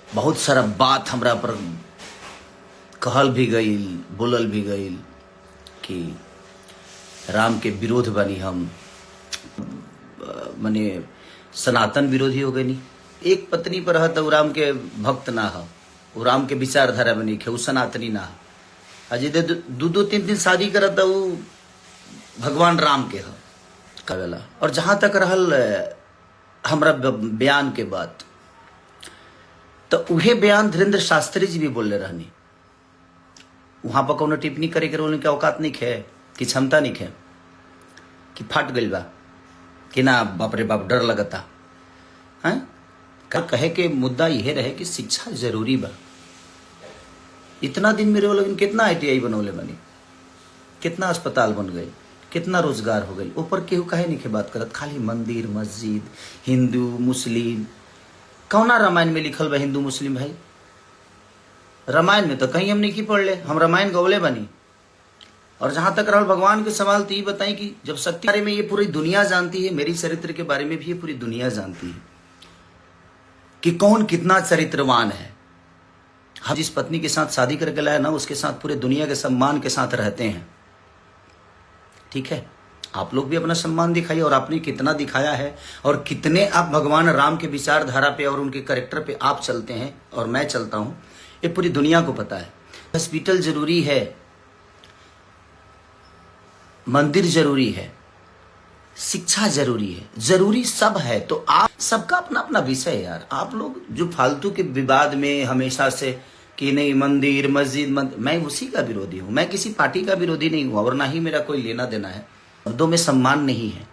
बहुत सारा बात हमरा पर कहल भी गई, बोलल भी गई कि राम के विरोध बनी हम, माने सनातन विरोधी हो गई। नहीं, एक पत्नी पर है तो राम के भक्त ना हो, वो राम के विचारधारा में नहीं खे, वो सनातनी ना हो। अजय दो तीन दिन शादी करत वो भगवान राम के हो कवेला। और जहां तक रहल हमरा बयान के बात, तो उहे बयान धीरेन्द्र शास्त्री जी भी बोलले रहनी। वहां पर कोनो टिप्पणी करे के उनके औकात नहीं खे, कि क्षमता नहीं खे, कि फट गई बा, कि ना बाप रे बाप डर लगता है। कहे के मुद्दा यह रहे कि शिक्षा जरूरी बा। इतना दिन मेरे लोग कितना ITI बनौले बनी, कितना अस्पताल बन गए, कितना रोजगार हो गई, ऊपर केहू कहे नहीं के बात करत। खाली मंदिर मस्जिद, हिंदू मुस्लिम, कौना रामायण में लिखल बा हिंदू मुस्लिम भाई? रामायण में तो कहीं हम नहीं की पढ़ ले, हम रामायण गौले बनी। और जहां तक रहल भगवान के सवाल, तो ये बताई कि जब सत्य के बारे में ये पूरी दुनिया जानती है, मेरी चरित्र के बारे में भी ये पूरी दुनिया जानती है कि कौन कितना चरित्रवान है। हम जिस पत्नी के साथ शादी करके लाए ना, उसके साथ पूरे दुनिया के सम्मान के साथ रहते हैं। ठीक है, आप लोग भी अपना सम्मान दिखाइए, और आपने कितना दिखाया है, और कितने आप भगवान राम के विचारधारा पे और उनके कैरेक्टर पे आप चलते हैं और मैं चलता हूं, ये पूरी दुनिया को पता है। हॉस्पिटल जरूरी है, मंदिर जरूरी है, शिक्षा जरूरी है, जरूरी सब है। तो आप सबका अपना अपना विषय है यार। आप लोग जो फालतू के विवाद में हमेशा से कि नहीं मंदिर मस्जिद मैं उसी का विरोधी हूं। मैं किसी पार्टी का विरोधी नहीं हुआ, और ना ही मेरा कोई लेना देना है। शब्दों में सम्मान नहीं है,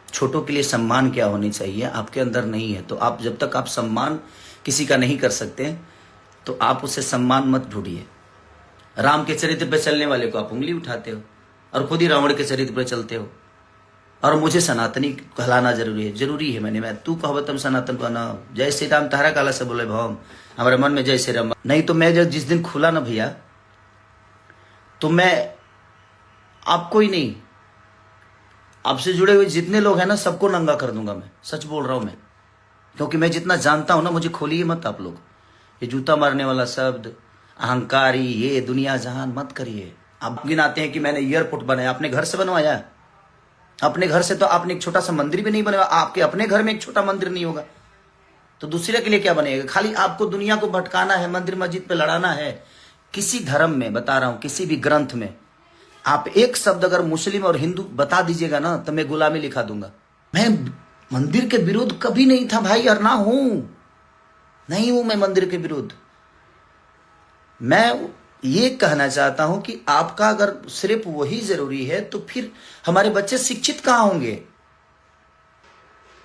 छोटों के लिए सम्मान क्या होनी चाहिए आपके अंदर नहीं है। तो आप जब तक आप सम्मान किसी का नहीं कर सकते, तो आप उसे सम्मान मत ढूंढिए। राम के चरित्र पर चलने वाले को आप उंगली उठाते हो, और खुद ही रावण के चरित्र पर चलते हो। और मुझे सनातनी कहलाना जरूरी है। मैं तू कहब तम सनातन कहना। जय श्री राम तारा काला से बोले भम, हमारे मन में जय श्री राम। नहीं तो मैं जब जिस दिन खुला ना भैया, तो मैं आपको ही नहीं, आपसे जुड़े हुए जितने लोग हैं ना, सबको नंगा कर दूंगा। मैं सच बोल रहा हूं मैं, क्योंकि मैं जितना जानता हूं ना, मुझे खोलिए मत आप लोग। ये जूता मारने वाला शब्द, अहंकारी, ये दुनिया जहान मत करिए। आप गिनाते हैं कि मैंने एयरपोर्ट बनाया, अपने घर से बनवाया? अपने घर से तो आपने एक छोटा सा मंदिर भी नहीं बनवाया। आपके अपने घर में एक छोटा मंदिर नहीं होगा, तो दूसरे के लिए क्या बनेगा? खाली आपको दुनिया को भटकाना है, मंदिर मस्जिद पे लड़ाना है। किसी धर्म में बता रहा हूं, किसी भी ग्रंथ में आप एक शब्द अगर मुस्लिम और हिंदू बता दीजिएगा ना, तो मैं गुलामी लिखा दूंगा। मैं मंदिर के विरोध कभी नहीं था भाई, और ना हूं, नहीं हूं मैं मंदिर के विरोध। मैं ये कहना चाहता हूं कि आपका अगर सिर्फ वही जरूरी है, तो फिर हमारे बच्चे शिक्षित कहां होंगे?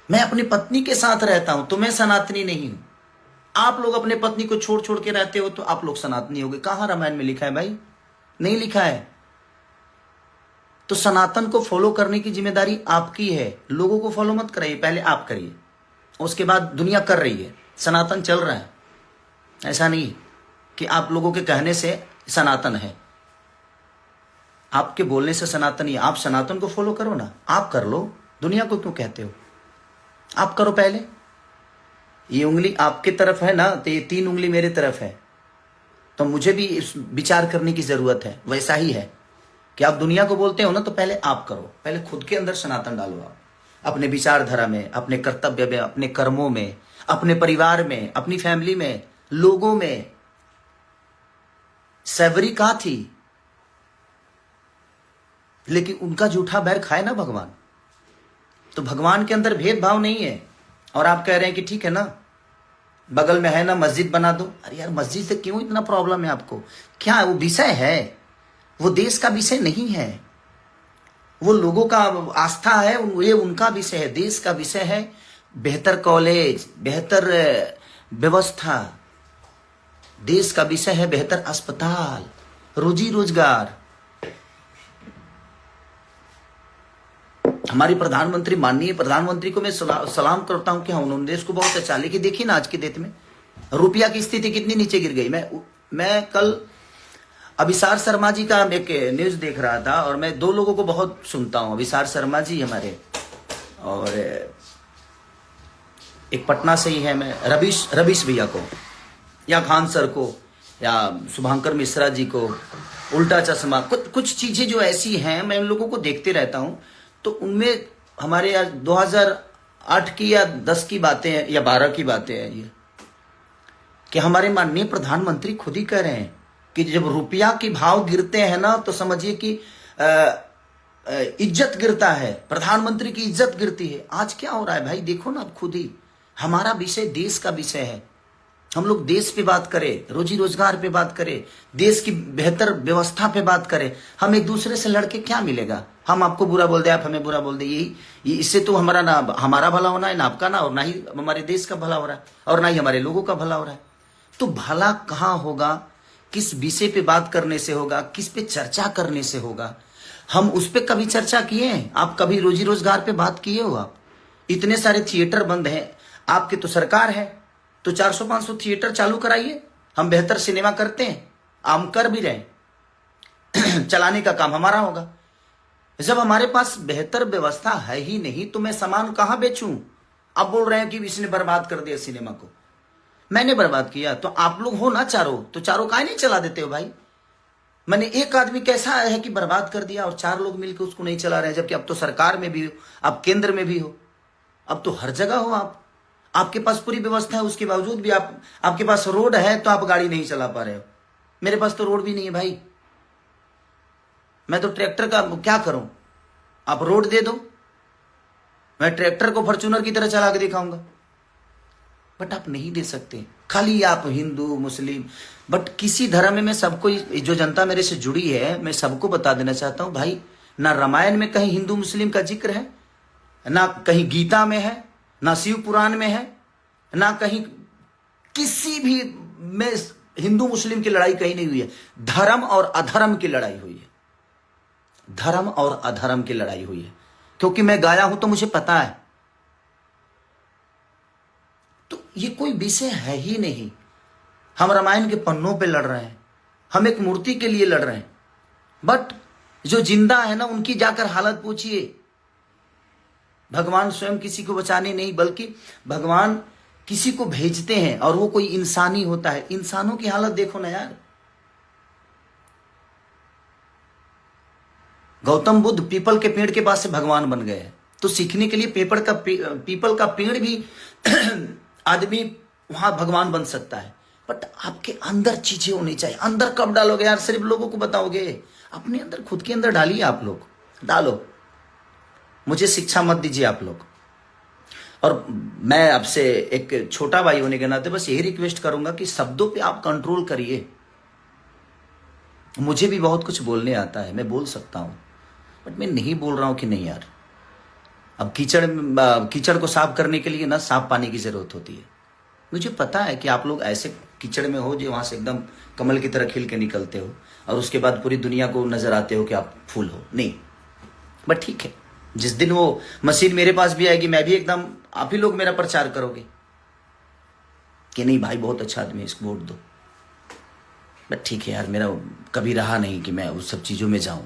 मैं अपनी पत्नी के साथ रहता हूं, तो मैं सनातनी नहीं हूं। आप लोग अपने पत्नी को छोड़ छोड़ के रहते हो, तो आप लोग सनातनी हो गए। कहां रामायण में लिखा है भाई? नहीं लिखा है। तो सनातन को फॉलो करने की जिम्मेदारी आपकी है। लोगों को फॉलो मत कराइए, पहले आप करिए, उसके बाद दुनिया कर रही है। सनातन चल रहा है, ऐसा नहीं कि आप लोगों के कहने से सनातन है, आपके बोलने से सनातन ही। आप सनातन को फॉलो करो ना, आप कर लो। दुनिया को क्यों कहते हो? आप करो पहले। ये उंगली आपके तरफ है ना, तो ये 3 उंगली मेरे तरफ है, तो मुझे भी इस विचार करने की जरूरत है। वैसा ही है कि आप दुनिया को बोलते हो ना, तो पहले आप करो। पहले खुद के अंदर सनातन डालो आप, अपने विचारधारा में, अपने कर्तव्य में, अपने कर्मों में, अपने परिवार में, अपनी फैमिली में, लोगों में। सैवरी कहां थी, लेकिन उनका जूठा बैर खाए ना भगवान। तो भगवान के अंदर भेदभाव नहीं है। और आप कह रहे हैं कि ठीक है ना, बगल में है ना मस्जिद बना दो। अरे यार, मस्जिद से क्यों इतना प्रॉब्लम है आपको? क्या वो विषय है? वो देश का विषय नहीं है, वो लोगों का आस्था है, ये उनका विषय है। देश का विषय है बेहतर कॉलेज, बेहतर व्यवस्था। देश का विषय है बेहतर अस्पताल, रोजी रोजगार। हमारी प्रधानमंत्री, माननीय प्रधानमंत्री को मैं सलाम करता हूं कि हाँ, उन्होंने देश को बहुत अच्छा। लेकिन देखिए ना, आज की डेट में रुपया की स्थिति कितनी नीचे गिर गई। मैं कल अभिसार शर्मा जी का एक न्यूज देख रहा था, और मैं 2 लोगों को बहुत सुनता हूं। अभिसार शर्मा जी हमारे, और एक पटना से ही है, मैं रवीश भैया को। या खान सर को या शुभांकर मिश्रा जी को, उल्टा चश्मा, कुछ चीजें जो ऐसी हैं मैं उन लोगों को देखते रहता हूं। तो उनमें हमारे यहाँ 2008 की या 10 की बातें हैं या 12 की बातें हैं ये, कि हमारे माननीय प्रधानमंत्री खुद ही कह रहे हैं कि जब रुपया के भाव गिरते हैं ना तो समझिए कि इज्जत गिरता है, प्रधानमंत्री की इज्जत गिरती है। आज क्या हो रहा है भाई, देखो ना आप खुद ही। हमारा विषय देश का विषय है, हम लोग देश पे बात करें, रोजी रोजगार पे बात करें, देश की बेहतर व्यवस्था पे बात करें। हम एक दूसरे से लड़के क्या मिलेगा? हम आपको बुरा बोल दे, आप हमें बुरा बोल दे, यही इससे तो हमारा ना हमारा भला होना है ना आपका, ना और ना ही हमारे देश का भला हो रहा है और ना ही हमारे लोगों का भला हो रहा है। तो भला कहाँ होगा? किस विषय पे बात करने से होगा? किस पे चर्चा करने से होगा? हम उस पे कभी चर्चा किए हैं? आप कभी रोजी रोजगार पे बात किए हो? आप इतने सारे थिएटर बंद हैं, आपकी तो सरकार है, तो 400-500 थिएटर चालू कराइए। हम बेहतर सिनेमा करते हैं, हम कर भी रहे चलाने का काम हमारा होगा। जब हमारे पास बेहतर व्यवस्था है ही नहीं तो मैं सामान कहां बेचूं? अब बोल रहे हैं कि इसने बर्बाद कर दिया सिनेमा को। मैंने बर्बाद किया तो आप लोग हो ना चारों, तो चारों काहे नहीं चला देते हो भाई? मैंने एक आदमी कैसा है कि बर्बाद कर दिया और 4 लोग मिलकर उसको नहीं चला रहे, जबकि अब तो सरकार में भी हो, अब केंद्र में भी हो, अब तो हर जगह हो आप, आपके पास पूरी व्यवस्था है, उसके बावजूद भी आपके पास रोड है तो आप गाड़ी नहीं चला पा रहे हो। मेरे पास तो रोड भी नहीं है भाई, मैं तो ट्रैक्टर का क्या करूं? आप रोड दे दो, मैं ट्रैक्टर को फॉर्च्यूनर की तरह चला के दिखाऊंगा, बट आप नहीं दे सकते। खाली आप हिंदू मुस्लिम, बट किसी धर्म में सबको, जो जनता मेरे से जुड़ी है मैं सबको बता देना चाहता हूं भाई, ना रामायण में कहीं हिंदू मुस्लिम का जिक्र है, ना कहीं गीता में है, ना शिव पुराण में है, ना कहीं किसी भी में हिंदू मुस्लिम की लड़ाई कहीं नहीं हुई है। धर्म और अधर्म की लड़ाई हुई है, धर्म और अधर्म की लड़ाई हुई है, क्योंकि मैं गाया हूं तो मुझे पता है। तो ये कोई विषय है ही नहीं। हम रामायण के पन्नों पे लड़ रहे हैं, हम एक मूर्ति के लिए लड़ रहे हैं, बट जो जिंदा है ना उनकी जाकर हालत पूछिए। भगवान स्वयं किसी को बचाने नहीं बल्कि भगवान किसी को भेजते हैं और वो कोई इंसानी होता है। इंसानों की हालत देखो ना यार। गौतम बुद्ध पीपल के पेड़ के पास से भगवान बन गए, तो सीखने के लिए पीपल का पेड़ भी आदमी वहां भगवान बन सकता है। बट आपके अंदर चीजें होनी चाहिए। अंदर कब डालोगे यार? सिर्फ लोगों को बताओगे? अपने अंदर, खुद के अंदर डालिए। आप लोग डालो, मुझे शिक्षा मत दीजिए आप लोग। और मैं आपसे एक छोटा भाई होने के नाते बस यही रिक्वेस्ट करूंगा कि शब्दों पे आप कंट्रोल करिए। मुझे भी बहुत कुछ बोलने आता है, मैं बोल सकता हूं, बट मैं नहीं बोल रहा हूं कि नहीं यार। अब कीचड़ को साफ करने के लिए ना साफ पानी की जरूरत होती है। मुझे पता है कि आप लोग ऐसे कीचड़ में हो जो वहां से एकदम कमल की तरह खिल के निकलते हो और उसके बाद पूरी दुनिया को नजर आते हो कि आप फूल हो। नहीं, बट ठीक है, जिस दिन वो मशीन मेरे पास भी आएगी मैं भी एकदम, आप ही लोग मेरा प्रचार करोगे कि नहीं भाई बहुत अच्छा आदमी है, इसको वोट दो। बट ठीक है यार, मेरा कभी रहा नहीं कि मैं उस सब चीजों में जाऊं।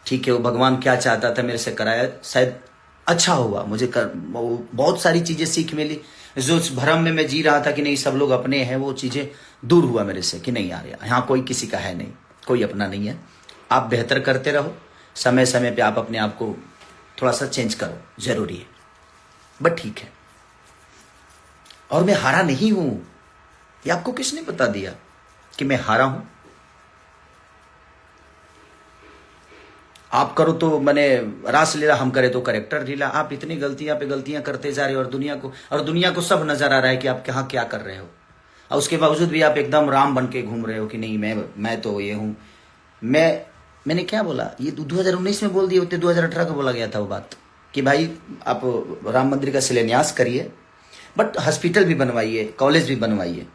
ठीक है, वो भगवान क्या चाहता था मेरे से कराया, शायद अच्छा हुआ। मुझे बहुत सारी चीजें सीख मिली। जो भ्रम में मैं जी रहा था कि नहीं सब लोग अपने हैं, वो चीजें दूर हुआ मेरे से कि नहीं यार, यहाँ कोई किसी का है नहीं, कोई अपना नहीं है। आप बेहतर करते रहो, समय समय पे आप अपने आप को थोड़ा सा चेंज करो, जरूरी है। बट ठीक है, और मैं हारा नहीं हूं, ये आपको किसने बता दिया कि मैं हारा हूं? आप करो तो मैंने रास लीला, हम करे तो करेक्टर लीला। आप इतनी गलतियां पे गलतियां करते जा रहे हो और दुनिया को सब नजर आ रहा है कि आप कहाँ क्या कर रहे हो, और उसके बावजूद भी आप एकदम राम बन के घूम रहे हो कि नहीं मैं तो ये हूं। मैंने क्या बोला? ये 2019 में बोल दिए होते, 2018 को बोला गया था वो बात कि भाई आप राम मंदिर का शिलान्यास करिए, बट हॉस्पिटल भी बनवाइए, कॉलेज भी बनवाइए।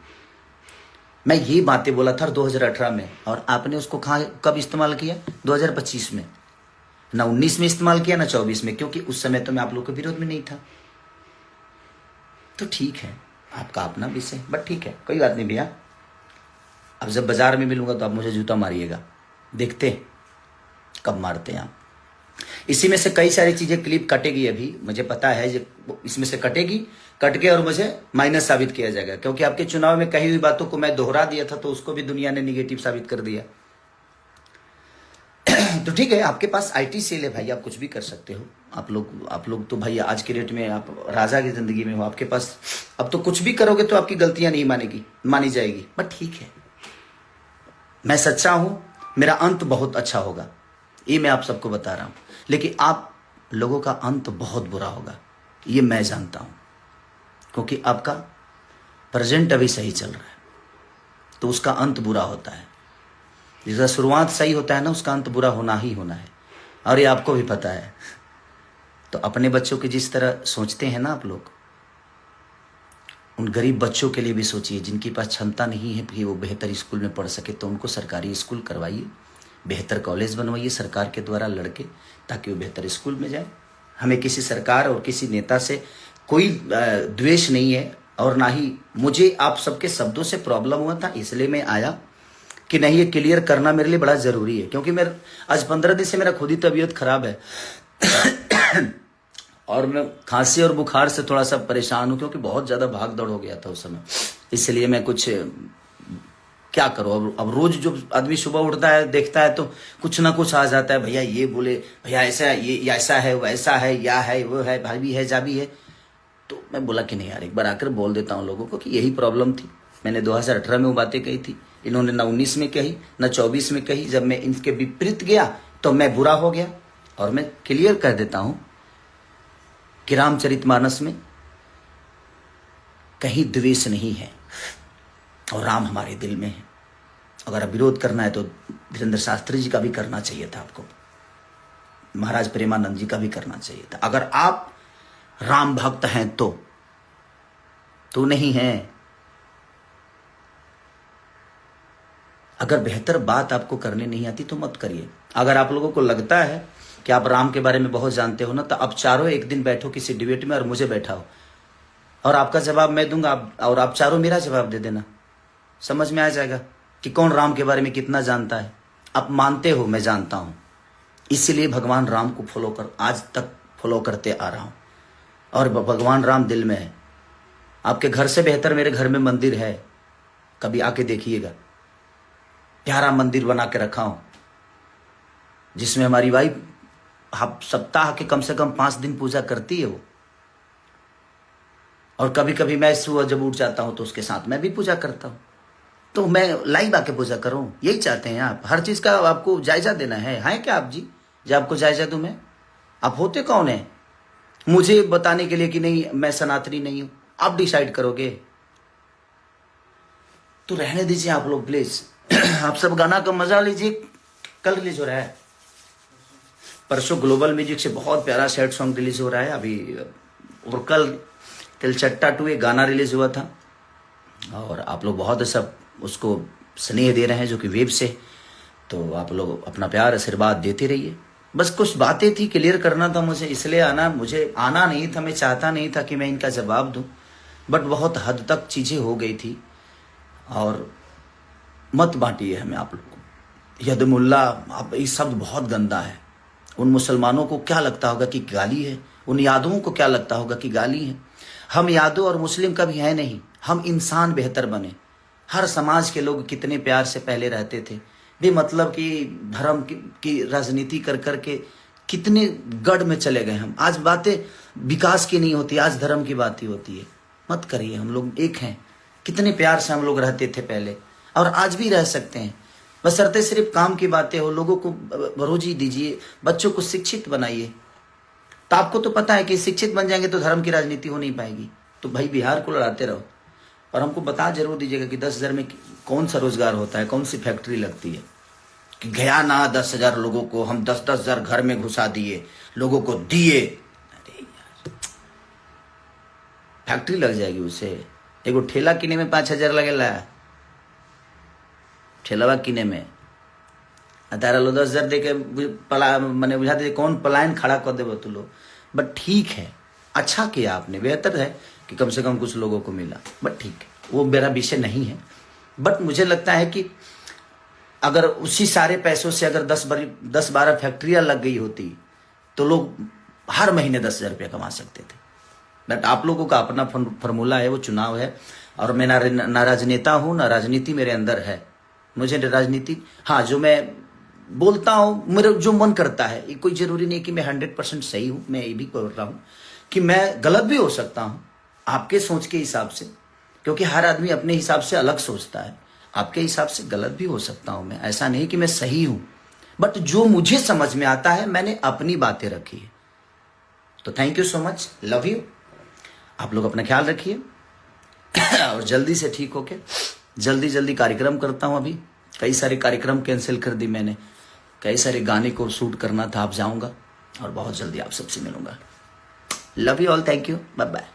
मैं ये बातें बोला था 2018 में, और आपने उसको कब इस्तेमाल किया? 2025 में। ना 19 में इस्तेमाल किया, ना 24 में, क्योंकि उस समय तो मैं आप लोग के विरोध में नहीं था। तो ठीक है, आपका अपना विषय, बट ठीक है, कोई बात नहीं भैया। अब जब बाजार में मिलूंगा तो आप मुझे जूता मारिएगा, देखते कब मारते हैं आप। इसी में से कई सारी चीजें क्लिप कटेगी, अभी मुझे पता है इसमें से कटेगी कट के और मुझे माइनस साबित किया जाएगा, क्योंकि आपके चुनाव में कही हुई बातों को मैं दोहरा दिया था तो उसको भी दुनिया ने निगेटिव साबित कर दिया। तो ठीक है, आपके पास आईटी सेल है भाई, आप कुछ भी कर सकते हो। आप लोग तो भाई आज के डेट में आप राजा की जिंदगी में हो, आपके पास अब तो कुछ भी करोगे तो आपकी गलतियां नहीं मानी जाएगी। बट ठीक है, मैं सच्चा हूं, मेरा अंत बहुत अच्छा होगा, ये मैं आप सबको बता रहा हूं। लेकिन आप लोगों का अंत बहुत बुरा होगा, ये मैं जानता हूं, क्योंकि आपका प्रेजेंट अभी सही चल रहा है तो उसका अंत बुरा होता है। जिसका शुरुआत सही होता है ना, उसका अंत बुरा होना ही होना है, और ये आपको भी पता है। तो अपने बच्चों की जिस तरह सोचते हैं ना आप लोग, उन गरीब बच्चों के लिए भी सोचिए जिनके पास क्षमता नहीं है कि वो बेहतर स्कूल में पढ़ सके, तो उनको सरकारी स्कूल करवाइए, बेहतर कॉलेज बनवाइए सरकार के द्वारा लड़के, ताकि वो बेहतर स्कूल में जाए। हमें किसी सरकार और किसी नेता से कोई द्वेष नहीं है, और ना ही मुझे आप सबके शब्दों से प्रॉब्लम हुआ था, इसलिए मैं आया कि नहीं, ये क्लियर करना मेरे लिए बड़ा जरूरी है। क्योंकि मेरा आज 15 दिन से मेरा खुद ही तबीयत खराब है और मैं खांसी और बुखार से थोड़ा सा परेशान हूं, क्योंकि बहुत ज्यादा भाग दौड़ हो गया था उस समय। इसलिए मैं कुछ क्या करूं, अब रोज जो आदमी सुबह उठता है देखता है तो कुछ ना कुछ आ जाता है, भैया ये बोले, भैया ऐसा है, ये ऐसा है, वैसा है, या है, वो है, भाभी है, जाबी है। तो मैं बोला कि नहीं यार, एक बार आकर बोल देता हूँ लोगों को कि यही प्रॉब्लम थी। मैंने 2018 में वो बातें कही थी, इन्होंने ना 19 में कही ना 24 में कही। जब मैं इनके विपरीत गया तो मैं बुरा हो गया। और मैं क्लियर कर देता हूं कि रामचरितमानस में कहीं द्वेष नहीं है, और राम हमारे दिल में है। अगर विरोध करना है तो धीरेन्द्र शास्त्री जी का भी करना चाहिए था, आपको महाराज प्रेमानंद जी का भी करना चाहिए था। अगर आप राम भक्त हैं तो नहीं है। अगर बेहतर बात आपको करने नहीं आती तो मत करिए। अगर आप लोगों को लगता है कि आप राम के बारे में बहुत जानते हो ना, तो आप चारों एक दिन बैठो किसी डिबेट में और मुझे बैठाओ, और आपका जवाब मैं दूंगा, और आप चारों मेरा जवाब दे देना। समझ में आ जाएगा कि कौन राम के बारे में कितना जानता है। आप मानते हो मैं जानता हूं, इसीलिए भगवान राम को आज तक फॉलो करते आ रहा हूं, और भगवान राम दिल में है। आपके घर से बेहतर मेरे घर में मंदिर है, कभी आके देखिएगा। प्यारा मंदिर बना के रखा हूं, जिसमें हमारी वाइफ सप्ताह के कम से कम 5 दिन पूजा करती है वो। और कभी कभी मैं सुबह जब उठ जाता हूं तो उसके साथ मैं भी पूजा करता हूं। तो मैं लाइव आके पूजा करूं, यही चाहते हैं आप। हर चीज का आपको जायजा देना है क्या आप जी? जब आपको जायजा दूं मैं, आप होते कौन है मुझे बताने के लिए कि नहीं मैं सनातनी नहीं हूं? आप डिसाइड करोगे तो रहने दीजिए आप लोग प्लीज। आप सब गाना का मजा लीजिए। कल रिलीज हो रहा है, परसों ग्लोबल म्यूजिक से बहुत प्यारा सैड सॉन्ग रिलीज हो रहा है अभी। और कल तिलचट्टा 2 एक गाना रिलीज हुआ था, और आप लोग बहुत सब उसको स्नेह दे रहे हैं, जो कि वेब से। तो आप लोग अपना प्यार आशीर्वाद देते रहिए। बस कुछ बातें थी, क्लियर करना था मुझे, इसलिए मुझे आना नहीं था। मैं चाहता नहीं था कि मैं इनका जवाब दूं, बट बहुत हद तक चीजें हो गई थी। और मत बांटिए हमें आप लोग को। यदमुल्ला, आप ये शब्द बहुत गंदा है। उन मुसलमानों को क्या लगता होगा कि गाली है, उन यादवों को क्या लगता होगा कि गाली है। हम यादव और मुस्लिम कभी है नहीं, हम इंसान बेहतर बने। हर समाज के लोग कितने प्यार से पहले रहते थे, बेमतलब की धर्म की राजनीति कर करके कितने गढ़ में चले गए हम। आज बातें विकास की नहीं होती, आज धर्म की बात ही होती है। मत करिए, हम लोग एक हैं। कितने प्यार से हम लोग रहते थे पहले, और आज भी रह सकते हैं। बशर्ते सिर्फ काम की बातें हो। लोगों को रोजी दीजिए, बच्चों को शिक्षित बनाइए। तो आपको तो पता है कि शिक्षित बन जाएंगे तो धर्म की राजनीति हो नहीं पाएगी। तो भाई बिहार को लड़ाते रहो, और हमको बता जरूर दीजिएगा कि 10,000 में कौन सा रोजगार होता है, कौन सी फैक्ट्री लगती है। कि गया ना 10,000 लोगों को हम 10,000 घर में घुसा दिए, लोगों को दिए। अरे यार, फैक्ट्री लग जाएगी उसे। एगो ठेला किने में 5,000 लगेला, ठेलावा किने में। तारा लो 10,000 दे के मैंने बुझा दे कौन पलायन खड़ा कर दे तू लोग। बट ठीक है, अच्छा किया आपने, बेहतर है कि कम से कम कुछ लोगों को मिला। बट ठीक है, वो मेरा विषय नहीं है। बट मुझे लगता है कि अगर उसी सारे पैसों से अगर 10-12 फैक्ट्रियां लग गई होती तो लोग हर महीने 10,000 रुपया कमा सकते थे। बट आप लोगों का अपना फॉर्मूला है, वो चुनाव है। और मैं ना राजनेता हूं, ना राजनीति मेरे अंदर है। मुझे राजनीति, हाँ, जो मैं बोलता हूं, मेरा जो मन करता है, ये कोई जरूरी नहीं कि मैं 100% सही हूं। मैं ये भी बोल रहा हूं कि मैं गलत भी हो सकता हूं आपके सोच के हिसाब से, क्योंकि हर आदमी अपने हिसाब से अलग सोचता है। आपके हिसाब से गलत भी हो सकता हूं मैं, ऐसा नहीं कि मैं सही हूं, बट जो मुझे समझ में आता है मैंने अपनी बातें रखी है। तो thank you so much, love you. आप लोग अपना ख्याल रखिए और जल्दी से ठीक होके जल्दी कार्यक्रम करता हूं। अभी कई सारे कार्यक्रम कैंसिल कर दी मैंने, कई सारे गाने को शूट करना था। आप जाऊंगा और बहुत जल्दी आप सबसे मिलूंगा। Love you all, thank you, bye bye.